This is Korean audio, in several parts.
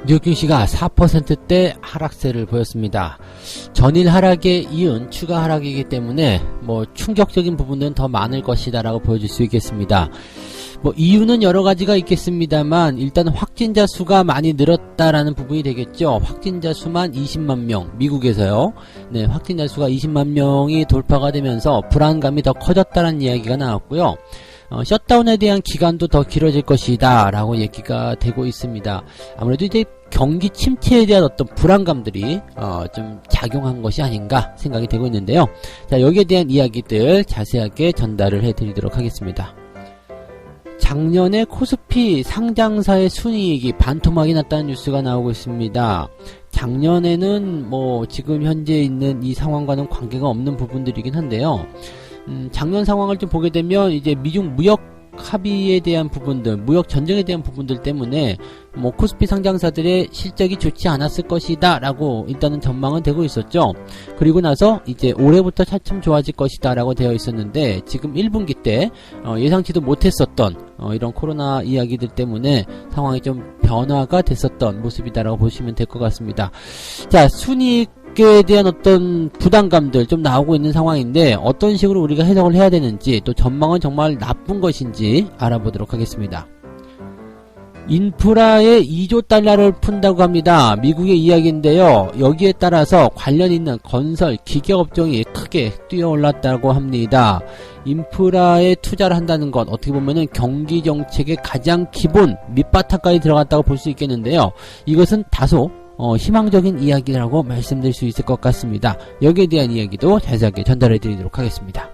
뉴욕 증시가 4%대 하락세를 보였습니다. 전일 하락에 이은 추가 하락이기 때문에 충격적인 부분은 더 많을 것이다 라고 보여줄 수 있겠습니다. 이유는 여러 가지가 있겠습니다만 일단 확진자 수가 많이 늘었다라는 부분이 되겠죠. 확진자 수만 20만 명, 미국에서요. 네, 확진자 수가 20만 명이 돌파가 되면서 불안감이 더 커졌다는 이야기가 나왔고요. 셧다운에 대한 기간도 더 길어질 것이다 라고 얘기가 되고 있습니다. 아무래도 이제 경기 침체에 대한 어떤 불안감들이 좀 작용한 것이 아닌가 생각이 되고 있는데요. 자, 여기에 대한 이야기들 자세하게 전달을 해드리도록 하겠습니다. 작년에 코스피 상장사의 순이익이 반토막이 났다는 뉴스가 나오고 있습니다. 작년에는 지금 현재 있는 이 상황과는 관계가 없는 부분들이긴 한데요. 작년 상황을 좀 보게 되면 이제 미중 무역 합의에 대한 부분들, 무역 전쟁에 대한 부분들 때문에 코스피 상장사들의 실적이 좋지 않았을 것이다 라고 일단은 전망은 되고 있었죠. 그리고 나서 이제 올해부터 차츰 좋아질 것이다 라고 되어 있었는데 지금 1분기 때 예상치도 못했었던 이런 코로나 이야기들 때문에 상황이 좀 변화가 됐었던 모습이다 라고 보시면 될 것 같습니다. 자, 순이익에 대한 어떤 부담감들 좀 나오고 있는 상황인데 어떤 식으로 우리가 해석을 해야 되는지 또 전망은 정말 나쁜 것인지 알아보도록 하겠습니다. 인프라에 2조 달러를 푼다고 합니다. 미국의 이야기인데요. 여기에 따라서 관련 있는 건설, 기계업종이 크게 뛰어올랐다고 합니다. 인프라에 투자를 한다는 것 어떻게 보면은 경기정책의 가장 기본 밑바탕까지 들어갔다고 볼 수 있겠는데요. 이것은 다소 희망적인 이야기라고 말씀드릴 수 있을 것 같습니다. 여기에 대한 이야기도 자세하게 전달해 드리도록 하겠습니다.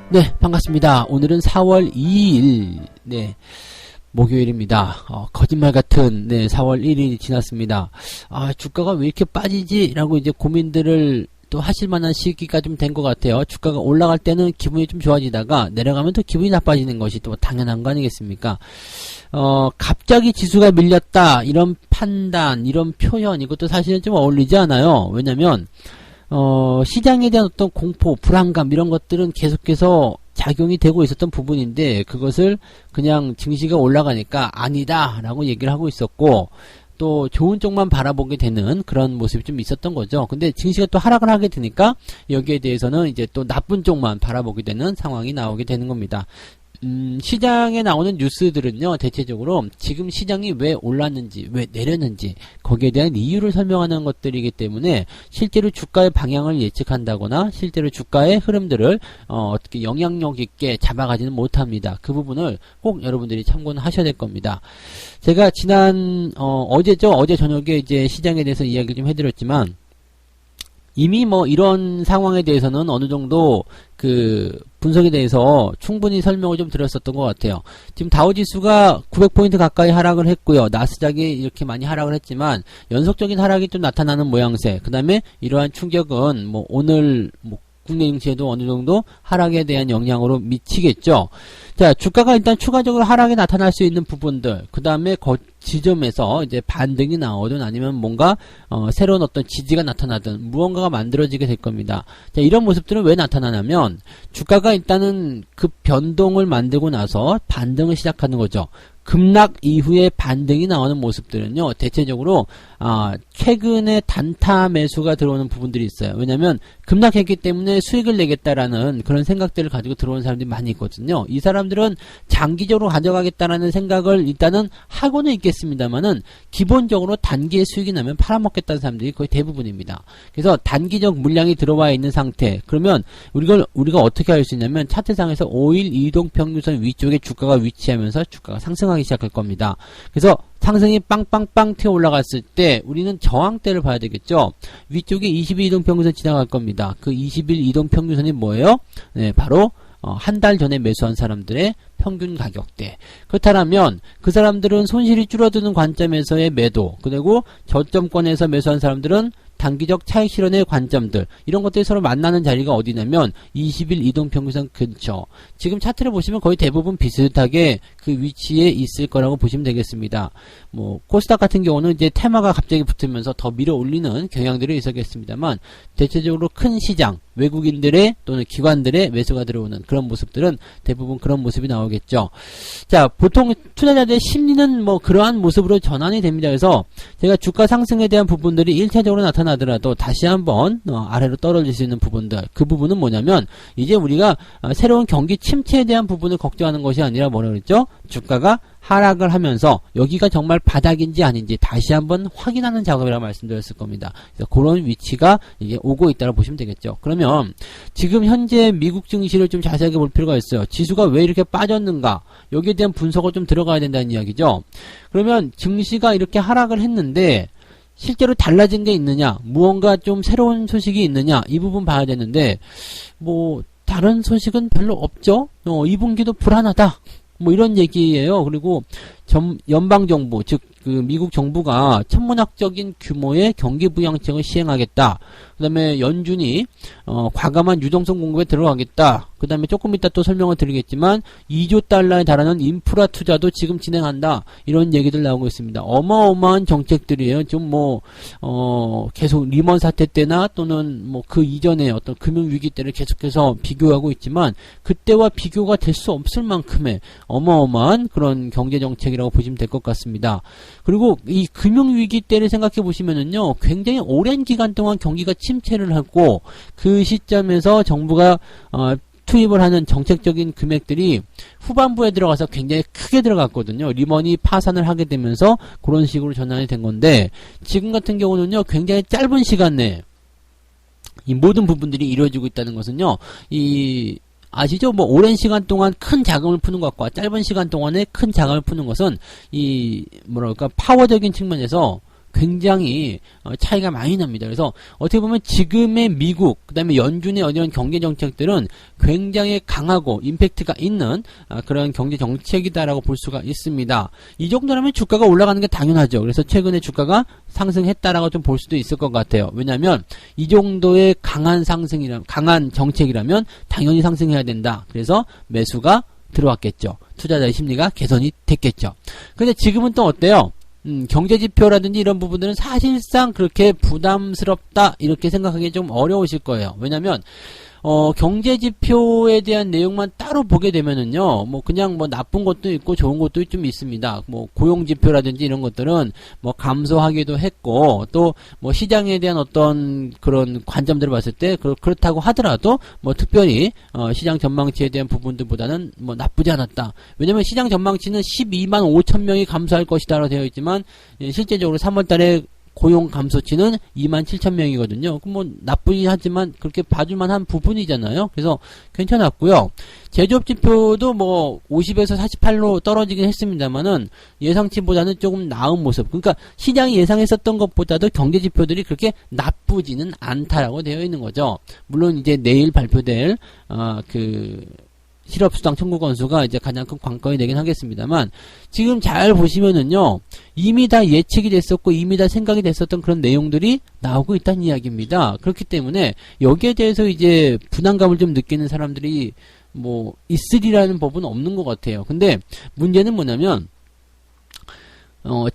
네, 반갑습니다. 오늘은 4월 2일, 네, 목요일입니다. 거짓말 같은, 4월 1일이 지났습니다. 주가가 왜 이렇게 빠지지? 라고 이제 고민들을 또 하실 만한 시기가 좀 된 것 같아요. 주가가 올라갈 때는 기분이 좀 좋아지다가 내려가면 또 기분이 나빠지는 것이 또 당연한 거 아니겠습니까? 갑자기 지수가 밀렸다. 이런 판단, 이런 표현, 이것도 사실은 좀 어울리지 않아요. 왜냐면, 시장에 대한 어떤 공포, 불안감 이런 것들은 계속해서 작용이 되고 있었던 부분인데 그것을 그냥 증시가 올라가니까 아니다 라고 얘기를 하고 있었고 또 좋은 쪽만 바라보게 되는 그런 모습이 좀 있었던 거죠. 근데 증시가 또 하락을 하게 되니까 여기에 대해서는 이제 또 나쁜 쪽만 바라보게 되는 상황이 나오게 되는 겁니다. 시장에 나오는 뉴스들은요, 대체적으로 지금 시장이 왜 올랐는지, 왜 내렸는지, 거기에 대한 이유를 설명하는 것들이기 때문에 실제로 주가의 방향을 예측한다거나 실제로 주가의 흐름들을 어떻게 영향력 있게 잡아가지는 못합니다. 그 부분을 꼭 여러분들이 참고는 하셔야 될 겁니다. 제가 지난, 어제 저녁에 이제 시장에 대해서 이야기를 좀 해드렸지만, 이미 이런 상황에 대해서는 어느 정도 분석에 대해서 충분히 설명을 좀 드렸었던 것 같아요. 지금 다우지수가 900포인트 가까이 하락을 했고요. 나스닥이 이렇게 많이 하락을 했지만 연속적인 하락이 좀 나타나는 모양새. 그 다음에 이러한 충격은 오늘 국내 증시에도 어느 정도 하락에 대한 영향으로 미치겠죠. 자, 주가가 일단 추가적으로 하락이 나타날 수 있는 부분들, 그 다음에 지점에서 이제 반등이 나오든 아니면 뭔가 새로운 어떤 지지가 나타나든 무언가가 만들어지게 될 겁니다. 자, 이런 모습들은 왜 나타나냐면 주가가 일단은 급 변동을 만들고 나서 반등을 시작하는 거죠. 급락 이후에 반등이 나오는 모습들은요, 대체적으로 최근에 단타 매수가 들어오는 부분들이 있어요. 왜냐면 급락했기 때문에 수익을 내겠다라는 그런 생각들을 가지고 들어오는 사람들이 많이 있거든요. 이 사람들은 장기적으로 가져가겠다라는 생각을 일단은 하고는 있겠습니다만은 기본적으로 단기에 수익이 나면 팔아먹겠다는 사람들이 거의 대부분입니다. 그래서 단기적 물량이 들어와 있는 상태, 그러면 우리가 어떻게 할 수 있냐면 차트상에서 5일 이동평균선 위쪽에 주가가 위치하면서 주가가 상승하기 시작할 겁니다. 그래서 상승이 빵빵빵 튀어 올라갔을 때 우리는 저항대를 봐야 되겠죠. 위쪽에 20일 이동평균선 지나갈 겁니다. 그 20일 이동평균선이 뭐예요? 네, 바로 한 달 전에 매수한 사람들의 평균 가격대. 그렇다면 그 사람들은 손실이 줄어드는 관점에서의 매도, 그리고 저점권에서 매수한 사람들은 단기적 차익 실현의 관점들 이런 것들이 서로 만나는 자리가 어디냐면 20일 이동평균선 근처. 지금 차트를 보시면 거의 대부분 비슷하게 그 위치에 있을 거라고 보시면 되겠습니다. 뭐 코스닥 같은 경우는 이제 테마가 갑자기 붙으면서 더 밀어 올리는 경향들이 있었겠습니다만 대체적으로 큰 시장 외국인들의 또는 기관들의 매수가 들어오는 그런 모습들은 대부분 그런 모습이 나오겠죠. 자, 보통 투자자들의 심리는 뭐 그러한 모습으로 전환이 됩니다. 그래서 제가 주가 상승에 대한 부분들이 1차적으로 나타나더라도 다시 한번 아래로 떨어질 수 있는 부분들, 그 부분은 뭐냐면 이제 우리가 새로운 경기 침체에 대한 부분을 걱정하는 것이 아니라 뭐라 그랬죠? 주가가 하락을 하면서 여기가 정말 바닥인지 아닌지 다시 한번 확인하는 작업이라고 말씀드렸을 겁니다. 그래서 그런 위치가 이제 오고 있다고 보시면 되겠죠. 그러면 지금 현재 미국 증시를 좀 자세하게 볼 필요가 있어요. 지수가 왜 이렇게 빠졌는가? 여기에 대한 분석을 좀 들어가야 된다는 이야기죠. 그러면 증시가 이렇게 하락을 했는데 실제로 달라진 게 있느냐? 무언가 좀 새로운 소식이 있느냐? 이 부분 봐야 되는데 뭐 다른 소식은 별로 없죠. 2분기도 불안하다. 뭐 이런 얘기예요. 그리고 연방정부, 즉 그 미국 정부가 천문학적인 규모의 경기 부양책을 시행하겠다. 그 다음에 연준이 과감한 유동성 공급에 들어가겠다. 그 다음에 조금 이따 또 설명을 드리겠지만 2조 달러에 달하는 인프라 투자도 지금 진행한다. 이런 얘기들 나오고 있습니다. 어마어마한 정책들이에요. 좀 뭐 계속 리먼 사태 때나 또는 뭐 그 이전에 어떤 금융위기 때를 계속해서 비교하고 있지만 그때와 비교가 될 수 없을 만큼의 어마어마한 그런 경제정책이라고 보시면 될 것 같습니다. 그리고 이 금융위기 때를 생각해 보시면은요, 굉장히 오랜 기간 동안 경기가 침체를 하고 그 시점에서 정부가 투입을 하는 정책적인 금액들이 후반부에 들어가서 굉장히 크게 들어갔거든요. 리먼이 파산을 하게 되면서 그런 식으로 전환이 된 건데 지금 같은 경우는요, 굉장히 짧은 시간 내에 이 모든 부분들이 이루어지고 있다는 것은요, 아시죠? 뭐 오랜 시간 동안 큰 자금을 푸는 것과 짧은 시간 동안에 큰 자금을 푸는 것은 뭐랄까 파워적인 측면에서 굉장히 차이가 많이 납니다. 그래서 어떻게 보면 지금의 미국, 그 다음에 연준의 이런 경제 정책들은 굉장히 강하고 임팩트가 있는 그런 경제 정책이다라고 볼 수가 있습니다. 이 정도라면 주가가 올라가는 게 당연하죠. 그래서 최근에 주가가 상승했다라고 좀 볼 수도 있을 것 같아요. 왜냐하면 이 정도의 강한 정책이라면 당연히 상승해야 된다. 그래서 매수가 들어왔겠죠. 투자자의 심리가 개선이 됐겠죠. 근데 지금은 또 어때요? 경제지표라든지 이런 부분들은 사실상 그렇게 부담스럽다 이렇게 생각하기 좀 어려우실 거예요. 왜냐면 경제지표에 대한 내용만 따로 보게 되면은요, 뭐 그냥 뭐 나쁜 것도 있고 좋은 것도 좀 있습니다. 뭐 고용지표라든지 이런 것들은 뭐 감소하기도 했고 또 뭐 시장에 대한 어떤 그런 관점들을 봤을 때 그렇다고 하더라도 뭐 특별히 시장 전망치에 대한 부분들보다는 뭐 나쁘지 않았다. 왜냐면 시장 전망치는 12만 5천 명이 감소할 것이다라고 되어 있지만 실제적으로 3월달에 고용 감소치는 27,000명이거든요. 그럼 뭐 나쁘긴 하지만 그렇게 봐줄만한 부분이잖아요. 그래서 괜찮았고요. 제조업 지표도 뭐 50에서 48로 떨어지긴 했습니다만은 예상치보다는 조금 나은 모습. 그러니까 시장이 예상했었던 것보다도 경제 지표들이 그렇게 나쁘지는 않다라고 되어 있는 거죠. 물론 이제 내일 발표될 실업수당 청구 건수가 이제 가장 큰 관건이 되긴 하겠습니다만 지금 잘 보시면은요, 이미 다 예측이 됐었고 이미 다 생각이 됐었던 그런 내용들이 나오고 있다는 이야기입니다. 그렇기 때문에 여기에 대해서 이제 부담감을 좀 느끼는 사람들이 뭐 있으리라는 법은 없는 것 같아요. 근데 문제는 뭐냐면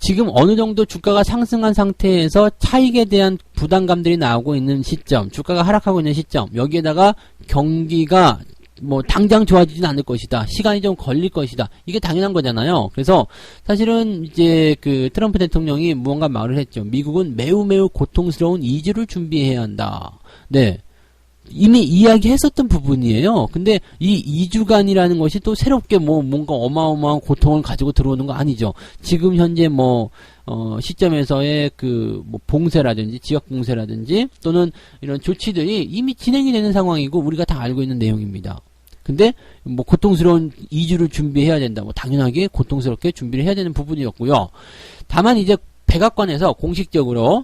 지금 어느 정도 주가가 상승한 상태에서 차익에 대한 부담감들이 나오고 있는 시점, 주가가 하락하고 있는 시점, 여기에다가 경기가 뭐 당장 좋아지진 않을 것이다. 시간이 좀 걸릴 것이다. 이게 당연한 거잖아요. 그래서 사실은 이제 그 트럼프 대통령이 무언가 말을 했죠. 미국은 매우 고통스러운 2주를 준비해야 한다. 네. 이미 이야기했었던 부분이에요. 근데 이 2주간이라는 것이 또 새롭게 뭐 뭔가 어마어마한 고통을 가지고 들어오는 거 아니죠. 지금 현재 시점에서의 뭐 봉쇄라든지 지역 봉쇄라든지 또는 이런 조치들이 이미 진행이 되는 상황이고 우리가 다 알고 있는 내용입니다. 근데 뭐 고통스러운 2주를 준비해야 된다. 뭐 당연하게 고통스럽게 준비를 해야 되는 부분이었고요. 다만 이제 백악관에서 공식적으로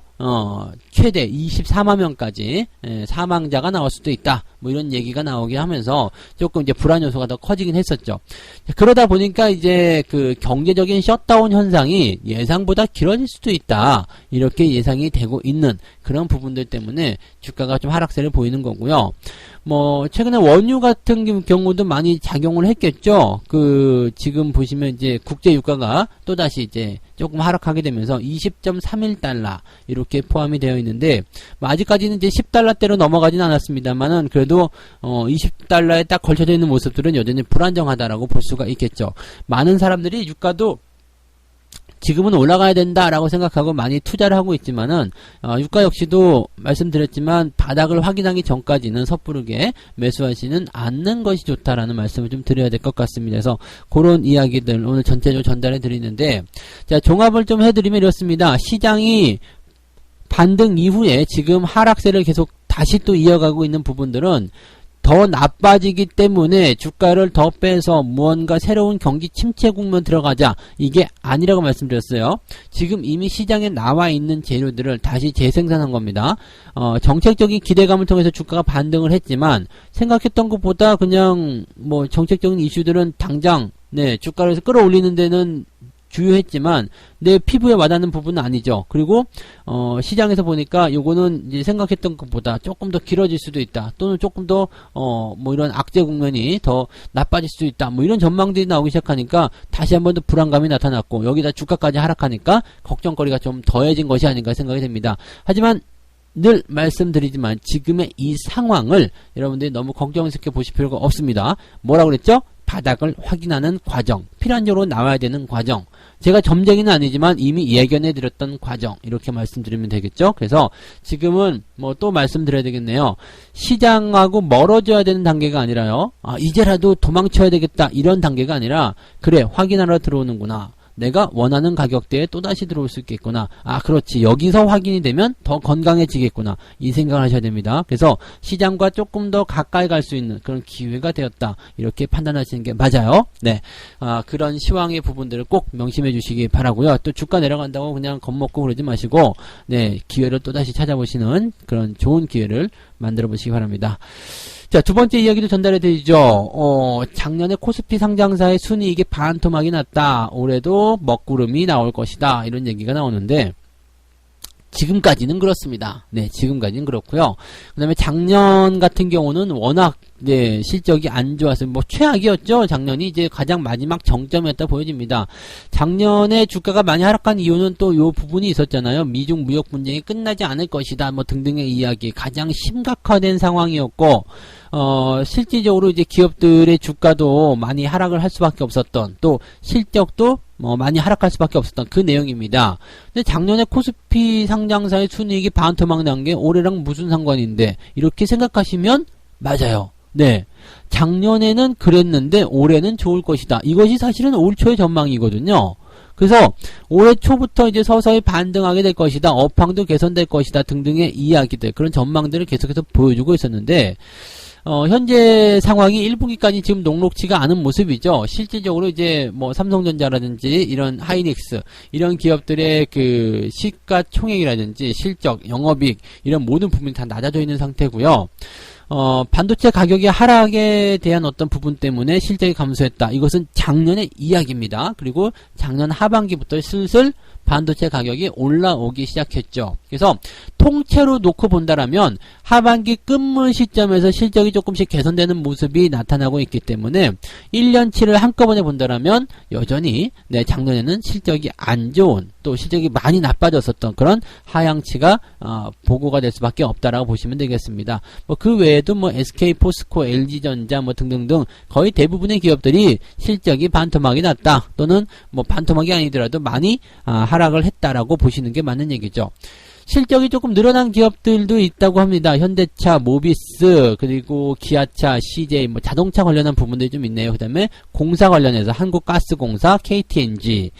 최대 24만 명까지 사망자가 나올 수도 있다. 뭐 이런 얘기가 나오게 하면서 조금 이제 불안 요소가 더 커지긴 했었죠. 그러다 보니까 이제 그 경제적인 셧다운 현상이 예상보다 길어질 수도 있다. 이렇게 예상이 되고 있는 그런 부분들 때문에 주가가 좀 하락세를 보이는 거고요. 뭐 최근에 원유 같은 경우도 많이 작용을 했겠죠. 그 지금 보시면 이제 국제 유가가 또다시 이제 조금 하락하게 되면서 20.31달러 이렇게 포함이 되어 있는데 뭐 아직까지는 이제 10달러대로 넘어가진 않았습니다만은 그래도 20달러에 딱 걸쳐져 있는 모습들은 여전히 불안정하다라고 볼 수가 있겠죠. 많은 사람들이 유가도 지금은 올라가야 된다라고 생각하고 많이 투자를 하고 있지만은 유가 역시도 말씀드렸지만 바닥을 확인하기 전까지는 섣부르게 매수하시는 않는 것이 좋다라는 말씀을 좀 드려야 될 것 같습니다. 그래서 그런 이야기들 오늘 전체적으로 전달해 드리는데 자 종합을 좀 해드리면 이렇습니다. 시장이 반등 이후에 지금 하락세를 계속 다시 또 이어가고 있는 부분들은 더 나빠지기 때문에 주가를 더 빼서 무언가 새로운 경기 침체 국면 들어가자 이게 아니라고 말씀드렸어요. 지금 이미 시장에 나와 있는 재료들을 다시 재생산한 겁니다. 정책적인 기대감을 통해서 주가가 반등을 했지만 생각했던 것보다 그냥 뭐 정책적인 이슈들은 당장 주가를 끌어올리는 데는 주요했지만 내 피부에 와닿는 부분은 아니죠. 그리고 시장에서 보니까 요거는 이제 생각했던 것보다 조금 더 길어질 수도 있다. 또는 조금 더 뭐 이런 악재 국면이 더 나빠질 수도 있다. 뭐 이런 전망들이 나오기 시작하니까 다시 한번 더 불안감이 나타났고 여기다 주가까지 하락하니까 걱정거리가 좀 더해진 것이 아닌가 생각이 됩니다. 하지만 늘 말씀드리지만 지금의 이 상황을 여러분들이 너무 걱정스럽게 보실 필요가 없습니다. 뭐라고 그랬죠? 바닥을 확인하는 과정, 필연적으로 나와야 되는 과정. 제가 점쟁이는 아니지만 이미 예견해 드렸던 과정 이렇게 말씀드리면 되겠죠. 그래서 지금은 뭐 또 말씀드려야 되겠네요. 시장하고 멀어져야 되는 단계가 아니라요. 이제라도 도망쳐야 되겠다 이런 단계가 아니라 그래 확인하러 들어오는구나. 내가 원하는 가격대에 또다시 들어올 수 있겠구나. 그렇지. 여기서 확인이 되면 더 건강해지겠구나. 이 생각을 하셔야 됩니다. 그래서 시장과 조금 더 가까이 갈 수 있는 그런 기회가 되었다. 이렇게 판단하시는 게 맞아요. 네. 그런 시황의 부분들을 꼭 명심해 주시기 바라고요. 또 주가 내려간다고 그냥 겁먹고 그러지 마시고, 기회를 또다시 찾아보시는 그런 좋은 기회를 만들어 보시기 바랍니다. 자, 두 번째 이야기도 전달해 드리죠. 작년에 코스피 상장사의 순이익이 반토막이 났다. 올해도 먹구름이 나올 것이다. 이런 얘기가 나오는데, 지금까지는 그렇습니다. 지금까지는 그렇고요. 그 다음에 작년 같은 경우는 워낙, 실적이 안 좋아서, 최악이었죠. 작년이 이제 가장 마지막 정점이었다 보여집니다. 작년에 주가가 많이 하락한 이유는 또 요 부분이 있었잖아요. 미중 무역 분쟁이 끝나지 않을 것이다. 등등의 이야기. 가장 심각화된 상황이었고, 실질적으로 이제 기업들의 주가도 많이 하락을 할 수밖에 없었던, 또 실적도 많이 하락할 수밖에 없었던 그 내용입니다. 근데 작년에 코스피 상장사의 순이익이 반토막 난 게 올해랑 무슨 상관인데, 이렇게 생각하시면 맞아요. 작년에는 그랬는데 올해는 좋을 것이다. 이것이 사실은 올 초의 전망이거든요. 그래서 올해 초부터 이제 서서히 반등하게 될 것이다. 업황도 개선될 것이다. 등등의 이야기들, 그런 전망들을 계속해서 보여주고 있었는데, 현재 상황이 1분기까지 지금 녹록치가 않은 모습이죠. 실질적으로 이제 삼성전자라든지 이런 하이닉스 이런 기업들의 그 시가총액이라든지 실적, 영업이익 이런 모든 부분이 다 낮아져 있는 상태고요. 반도체 가격의 하락에 대한 어떤 부분 때문에 실적이 감소했다. 이것은 작년의 이야기입니다. 그리고 작년 하반기부터 슬슬 반도체 가격이 올라오기 시작했죠. 그래서 통째로 놓고 본다라면 하반기 끝물 시점에서 실적이 조금씩 개선되는 모습이 나타나고 있기 때문에 1년치를 한꺼번에 본다라면 여전히 작년에는 실적이 안 좋은, 또 실적이 많이 나빠졌었던 그런 하향치가 보고가 될 수밖에 없다라고 보시면 되겠습니다. 그 외에도 SK 포스코, LG전자 등등등 거의 대부분의 기업들이 실적이 반토막이 났다, 또는 반토막이 아니더라도 많이 하락을 했다라고 보시는 게 맞는 얘기죠. 실적이 조금 늘어난 기업들도 있다고 합니다. 현대차, 모비스, 그리고 기아차, CJ, 자동차 관련한 부분들이 좀 있네요. 그 다음에 공사 관련해서 한국가스공사, KTNG,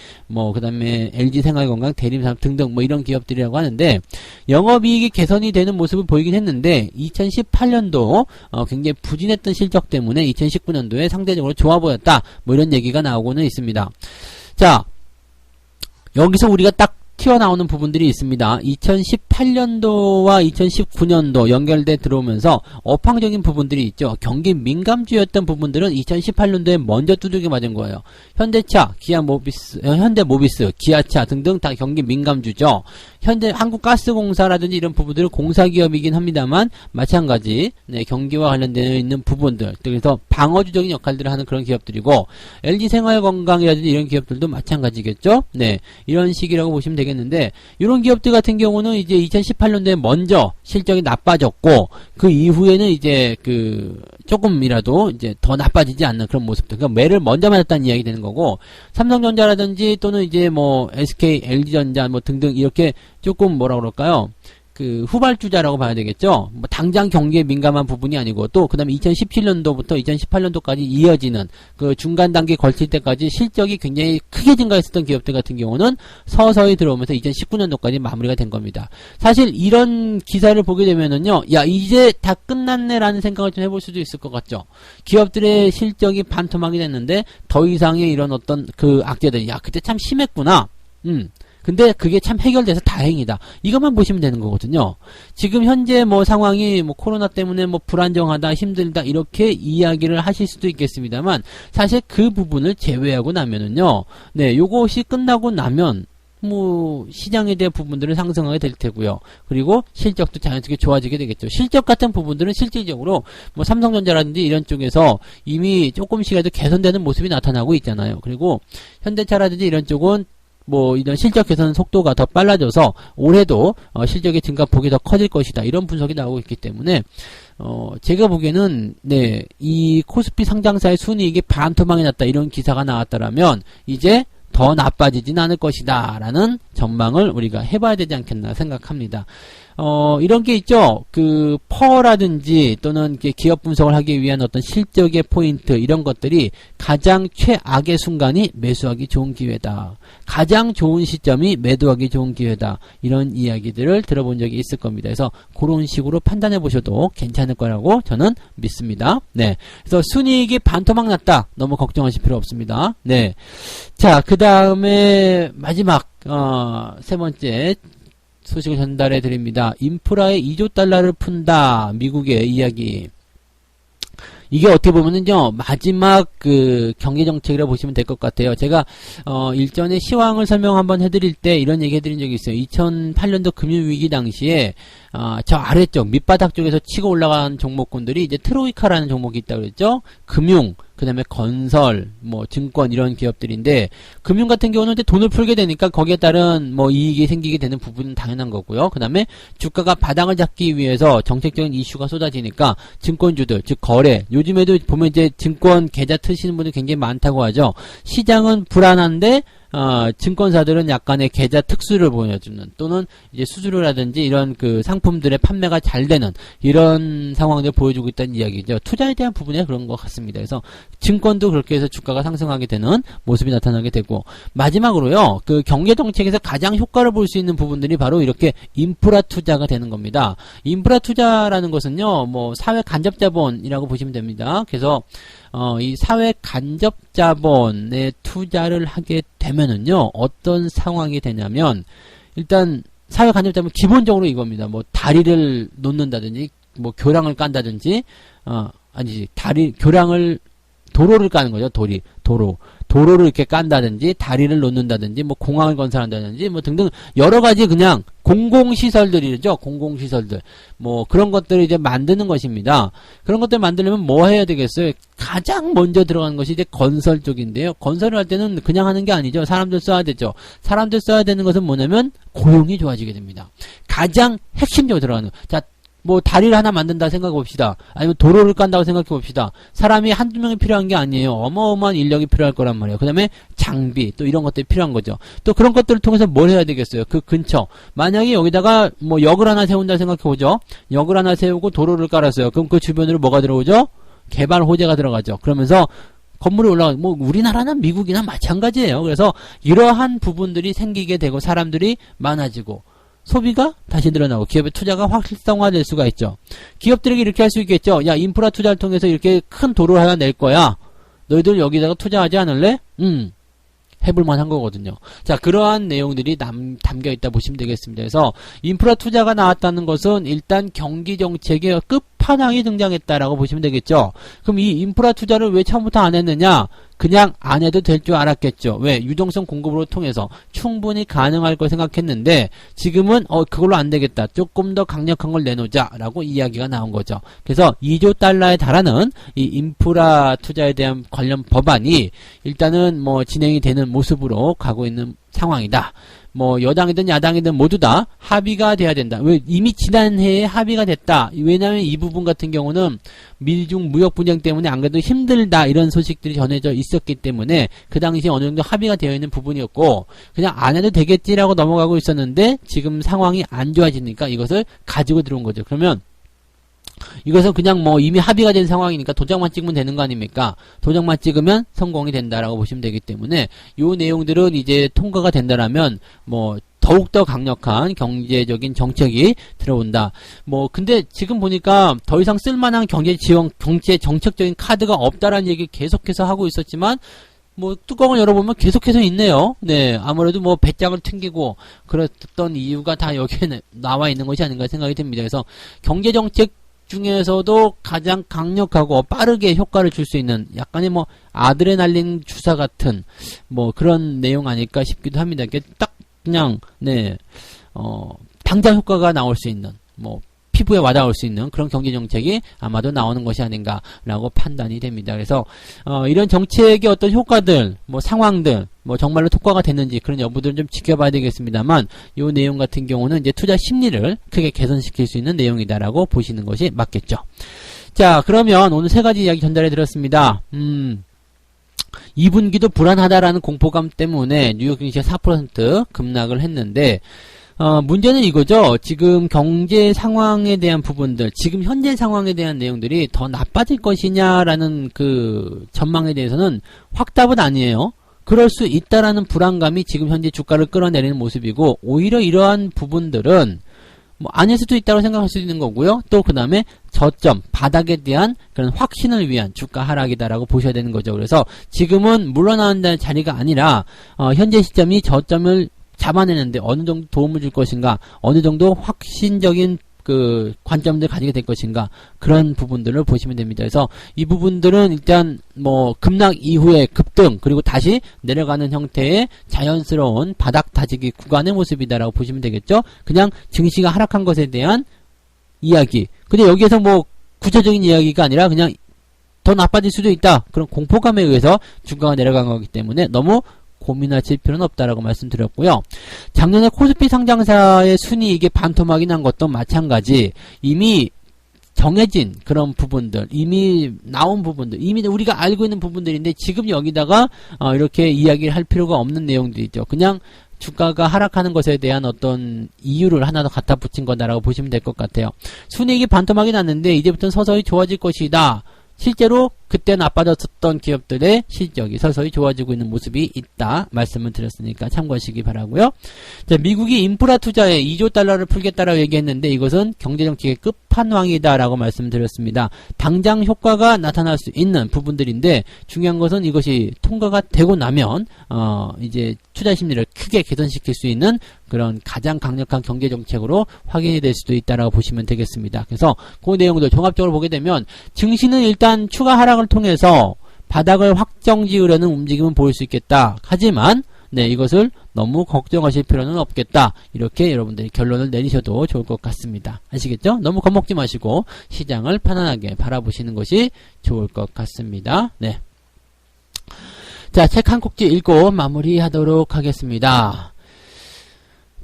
그 다음에 LG생활건강, 대림산업 등등 이런 기업들이라고 하는데, 영업이익이 개선이 되는 모습을 보이긴 했는데 2018년도 굉장히 부진했던 실적 때문에 2019년도에 상대적으로 좋아 보였다. 이런 얘기가 나오고는 있습니다. 자, 여기서 우리가 딱 튀어나오는 부분들이 있습니다. 2018년도와 2019년도 연결돼 들어오면서 업황적인 부분들이 있죠. 경기 민감주였던 부분들은 2018년도에 먼저 두들겨 맞은 거예요. 현대차, 현대모비스, 기아차 등등 다 경기 민감주죠. 현대 한국가스공사라든지 이런 부분들은 공사기업이긴 합니다만 마찬가지 경기와 관련되어 있는 부분들, 그래서 방어주적인 역할들을 하는 그런 기업들이고, LG생활건강이라든지 이런 기업들도 마찬가지겠죠. 네, 이런 식이라고 보시면 되겠는데, 이런 기업들 같은 경우는 이제 2018년도에 먼저 실적이 나빠졌고, 그 이후에는 이제 조금이라도 이제 더 나빠지지 않는 그런 모습들, 그러니까 매를 먼저 맞았다는 이야기 되는 거고, 삼성전자라든지 또는 이제 뭐 SK, LG전자 뭐 등등 이렇게 조금 뭐라 그럴까요? 후발주자라고 봐야 되겠죠. 뭐 당장 경기에 민감한 부분이 아니고, 또 그다음에 2017년도부터 2018년도까지 이어지는 그 중간 단계 걸칠 때까지 실적이 굉장히 크게 증가했었던 기업들 같은 경우는 서서히 들어오면서 2019년도까지 마무리가 된 겁니다. 사실 이런 기사를 보게 되면은요, 야 이제 다 끝났네라는 생각을 좀 해볼 수도 있을 것 같죠. 기업들의 실적이 반토막이 됐는데 더 이상의 이런 어떤 그 악재들이, 야 그때 참 심했구나. 근데 그게 참 해결돼서 다행이다. 이것만 보시면 되는 거거든요. 지금 현재 뭐 상황이 뭐 코로나 때문에 뭐 불안정하다, 힘들다 이렇게 이야기를 하실 수도 있겠습니다만, 사실 그 부분을 제외하고 나면은요, 네, 요것이 끝나고 나면 뭐 시장에 대한 부분들은 상승하게 될 테고요. 그리고 실적도 자연스럽게 좋아지게 되겠죠. 실적 같은 부분들은 실질적으로 뭐 삼성전자라든지 이런 쪽에서 이미 조금씩이라도 개선되는 모습이 나타나고 있잖아요. 그리고 현대차라든지 이런 쪽은 뭐 이런 실적 개선 속도가 더 빨라져서 올해도 실적의 증가폭이 더 커질 것이다, 이런 분석이 나오고 있기 때문에 제가 보기에는 네, 이 코스피 상장사의 순이익이 반토막이 났다 이런 기사가 나왔다라면 이제 더 나빠지진 않을 것이다 라는 전망을 우리가 해봐야 되지 않겠나 생각합니다. 이런 게 있죠. 퍼라든지 또는 기업 분석을 하기 위한 어떤 실적의 포인트, 이런 것들이 가장 최악의 순간이 매수하기 좋은 기회다. 가장 좋은 시점이 매도하기 좋은 기회다. 이런 이야기들을 들어본 적이 있을 겁니다. 그래서 그런 식으로 판단해 보셔도 괜찮을 거라고 저는 믿습니다. 네. 그래서 순이익이 반토막 났다. 너무 걱정하실 필요 없습니다. 네. 자, 그 다음에 마지막, 세 번째 소식을 전달해 드립니다. 인프라에 2조 달러를 푼다. 미국의 이야기. 이게 어떻게 보면은요, 마지막 경제정책이라고 보시면 될 것 같아요. 제가, 일전에 시황을 설명 한번 해드릴 때 이런 얘기 해드린 적이 있어요. 2008년도 금융위기 당시에, 저 아래쪽, 밑바닥 쪽에서 치고 올라간 종목군들이 이제 트로이카라는 종목이 있다고 그랬죠? 금융, 그 다음에 건설, 뭐, 증권, 이런 기업들인데, 금융 같은 경우는 이제 돈을 풀게 되니까 거기에 따른 뭐 이익이 생기게 되는 부분은 당연한 거고요. 그 다음에 주가가 바닥을 잡기 위해서 정책적인 이슈가 쏟아지니까 증권주들, 즉 거래, 요즘에도 보면 이제 증권 계좌 트시는 분들이 굉장히 많다고 하죠. 시장은 불안한데, 증권사들은 약간의 계좌 특수를 보여주는, 또는 이제 수수료라든지 이런 상품들의 판매가 잘 되는 이런 상황들을 보여주고 있다는 이야기죠. 투자에 대한 부분에 그런 것 같습니다. 그래서 증권도 그렇게 해서 주가가 상승하게 되는 모습이 나타나게 되고, 마지막으로요, 경제정책에서 가장 효과를 볼 수 있는 부분들이 바로 이렇게 인프라 투자가 되는 겁니다. 인프라 투자라는 것은요, 뭐 사회 간접 자본이라고 보시면 됩니다. 그래서 이 사회 간접 자본에 투자를 하게 되면은요, 어떤 상황이 되냐면, 일단 사회 간접 자본 기본적으로 이겁니다. 뭐 다리를 놓는다든지, 뭐 교량을 깐다든지, 도로를 까는 거죠. 도로를 이렇게 깐다든지, 다리를 놓는다든지, 뭐 공항을 건설한다든지, 뭐 등등 여러 가지 그냥 공공시설들이죠. 공공시설들. 뭐 그런 것들을 이제 만드는 것입니다. 그런 것들 만들려면 뭐 해야 되겠어요? 가장 먼저 들어가는 것이 이제 건설 쪽인데요. 건설을 할 때는 그냥 하는 게 아니죠. 사람들 써야 되죠. 사람들 써야 되는 것은 뭐냐면 고용이 좋아지게 됩니다. 가장 핵심적으로 들어가는 거. 자, 뭐 다리를 하나 만든다 생각해 봅시다. 아니면 도로를 깐다고 생각해 봅시다. 사람이 한두 명이 필요한 게 아니에요. 어마어마한 인력이 필요할 거란 말이에요. 그 다음에 장비, 또 이런 것들이 필요한 거죠. 또 그런 것들을 통해서 뭘 해야 되겠어요? 그 근처, 만약에 여기다가 뭐 역을 하나 세운다 생각해 보죠. 역을 하나 세우고 도로를 깔았어요. 그럼 그 주변으로 뭐가 들어오죠? 개발 호재가 들어가죠. 그러면서 건물이 올라가고, 뭐 우리나라나 미국이나 마찬가지예요. 그래서 이러한 부분들이 생기게 되고, 사람들이 많아지고, 소비가 다시 늘어나고, 기업의 투자가 활성화될 수가 있죠. 기업들에게 이렇게 할 수 있겠죠. 야, 인프라 투자를 통해서 이렇게 큰 도로를 하나 낼 거야. 너희들 여기다가 투자하지 않을래? 해볼 만한 거거든요. 자, 그러한 내용들이 담겨 있다 보시면 되겠습니다. 그래서 인프라 투자가 나왔다는 것은 일단 경기 정책의 끝판왕이 등장했다라고 보시면 되겠죠. 그럼 이 인프라 투자를 왜 처음부터 안 했느냐? 그냥 안 해도 될 줄 알았겠죠. 왜? 유동성 공급으로 통해서 충분히 가능할 걸 생각했는데 지금은 그걸로 안 되겠다. 조금 더 강력한 걸 내놓자라고 이야기가 나온 거죠. 그래서 2조 달러에 달하는 이 인프라 투자에 대한 관련 법안이 일단은 뭐 진행이 되는 모습으로 가고 있는 상황이다. 뭐 여당이든 야당이든 모두 다 합의가 돼야 된다. 왜? 이미 지난해에 합의가 됐다. 왜냐하면 이 부분 같은 경우는 미중 무역 분쟁 때문에 안 그래도 힘들다 이런 소식들이 전해져 있었기 때문에 그 당시에 어느 정도 합의가 되어 있는 부분이었고 그냥 안 해도 되겠지라고 넘어가고 있었는데 지금 상황이 안 좋아지니까 이것을 가지고 들어온 거죠. 그러면 이것은 그냥 뭐 이미 합의가 된 상황이니까 도장만 찍으면 되는 거 아닙니까? 도장만 찍으면 성공이 된다라고 보시면 되기 때문에 요 내용들은 이제 통과가 된다라면 뭐 더욱더 강력한 경제적인 정책이 들어온다. 뭐 근데 지금 보니까 더 이상 쓸만한 경제 정책적인 카드가 없다라는 얘기 계속해서 하고 있었지만 뭐 뚜껑을 열어보면 계속해서 있네요. 네, 아무래도 뭐 배짱을 튕기고 그랬던 이유가 다 여기에 나와 있는 것이 아닌가 생각이 듭니다. 그래서 경제정책 중에서도 가장 강력하고 빠르게 효과를 줄 수 있는 약간의 뭐 아드레날린 주사 같은 뭐 그런 내용 아닐까 싶기도 합니다. 이게 딱 그냥 네, 당장 효과가 나올 수 있는 뭐 피부에 와닿을 수 있는 그런 경제 정책이 아마도 나오는 것이 아닌가라고 판단이 됩니다. 그래서 이런 정책의 어떤 효과들, 뭐 상황들, 뭐 정말로 효과가 됐는지 그런 여부들은 좀 지켜봐야 되겠습니다만 이 내용 같은 경우는 이제 투자 심리를 크게 개선시킬 수 있는 내용이다라고 보시는 것이 맞겠죠. 자, 그러면 오늘 세 가지 이야기 전달해 드렸습니다. 2분기도 불안하다라는 공포감 때문에 뉴욕 증시가 4% 급락을 했는데 문제는 이거죠. 지금 경제 상황에 대한 부분들, 지금 현재 상황에 대한 내용들이 더 나빠질 것이냐라는 그 전망에 대해서는 확답은 아니에요. 그럴 수 있다라는 불안감이 지금 현재 주가를 끌어내리는 모습이고, 오히려 이러한 부분들은 뭐 아닐 수도 있다고 생각할 수 있는 거고요. 또 그 다음에 저점, 바닥에 대한 그런 확신을 위한 주가 하락이다라고 보셔야 되는 거죠. 그래서 지금은 물러나는 자리가 아니라 현재 시점이 저점을 잡아내는데 어느 정도 도움을 줄 것인가, 어느 정도 확신적인 그 관점들 가지게 될 것인가, 그런 부분들을 보시면 됩니다. 그래서 이 부분들은 일단 뭐 급락 이후에 급등, 그리고 다시 내려가는 형태의 자연스러운 바닥 다지기 구간의 모습이다라고 보시면 되겠죠. 그냥 증시가 하락한 것에 대한 이야기. 근데 여기에서 뭐 구체적인 이야기가 아니라 그냥 더 나빠질 수도 있다, 그런 공포감에 의해서 주가가 내려간 거기 때문에 너무 고민하실 필요는 없다라고 말씀드렸고요. 작년에 코스피 상장사의 순이익이 반토막이 난 것도 마찬가지, 이미 정해진 그런 부분들, 이미 나온 부분들, 이미 우리가 알고 있는 부분들인데 지금 여기다가 이렇게 이야기를 할 필요가 없는 내용들이죠. 그냥 주가가 하락하는 것에 대한 어떤 이유를 하나 더 갖다 붙인 거다라고 보시면 될 것 같아요. 순이익이 반토막이 났는데 이제부터는 서서히 좋아질 것이다. 실제로 그때 나빠졌었던 기업들의 실적이 서서히 좋아지고 있는 모습이 있다 말씀을 드렸으니까 참고하시기 바라고요. 자, 미국이 인프라 투자에 2조 달러를 풀겠다라고 얘기했는데 이것은 경제정책의 끝판왕이다라고 말씀드렸습니다. 당장 효과가 나타날 수 있는 부분들인데 중요한 것은 이것이 통과가 되고 나면 이제 투자 심리를 크게 개선시킬 수 있는 그런 가장 강력한 경제정책으로 확인이 될 수도 있다라고 보시면 되겠습니다. 그래서 그 내용들 종합적으로 보게 되면 증시는 일단 추가 하락을 통해서 바닥을 확정 지으려는 움직임은 보일 수 있겠다. 하지만 네, 이것을 너무 걱정하실 필요는 없겠다. 이렇게 여러분들이 결론을 내리셔도 좋을 것 같습니다. 아시겠죠? 너무 겁먹지 마시고 시장을 편안하게 바라보시는 것이 좋을 것 같습니다. 네. 자, 책 한 꼭지 읽고 마무리하도록 하겠습니다.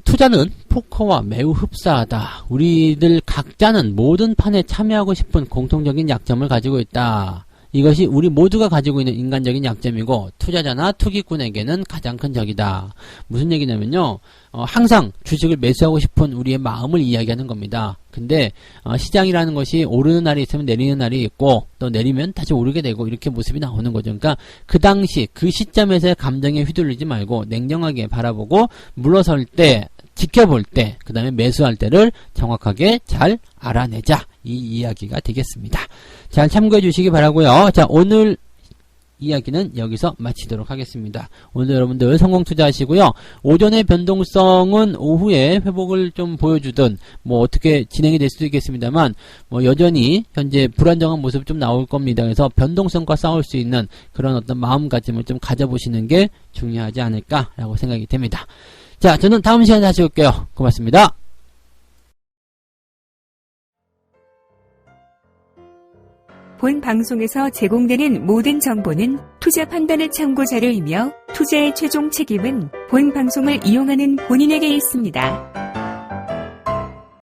투자는 포커와 매우 흡사하다. 우리들 각자는 모든 판에 참여하고 싶은 공통적인 약점을 가지고 있다. 이것이 우리 모두가 가지고 있는 인간적인 약점이고 투자자나 투기꾼에게는 가장 큰 적이다. 무슨 얘기냐면요, 항상 주식을 매수하고 싶은 우리의 마음을 이야기하는 겁니다. 근데 시장이라는 것이 오르는 날이 있으면 내리는 날이 있고 또 내리면 다시 오르게 되고 이렇게 모습이 나오는 거죠. 그러니까 그 당시 그 시점에서의 감정에 휘둘리지 말고 냉정하게 바라보고 물러설 때, 지켜볼 때, 그 다음에 매수할 때를 정확하게 잘 알아내자, 이 이야기가 되겠습니다. 잘 참고해 주시기 바라고요. 자, 오늘 이야기는 여기서 마치도록 하겠습니다. 오늘 여러분들 성공 투자하시고요. 오전의 변동성은 오후에 회복을 좀 보여주든 뭐 어떻게 진행이 될 수도 있겠습니다만 뭐 여전히 현재 불안정한 모습 좀 나올 겁니다. 그래서 변동성과 싸울 수 있는 그런 어떤 마음가짐을 좀 가져보시는 게 중요하지 않을까라고 생각이 됩니다. 자, 저는 다음 시간에 다시 올게요. 고맙습니다. 본 방송에서 제공되는 모든 정보는 투자 판단의 참고 자료이며 투자의 최종 책임은 본 방송을 이용하는 본인에게 있습니다.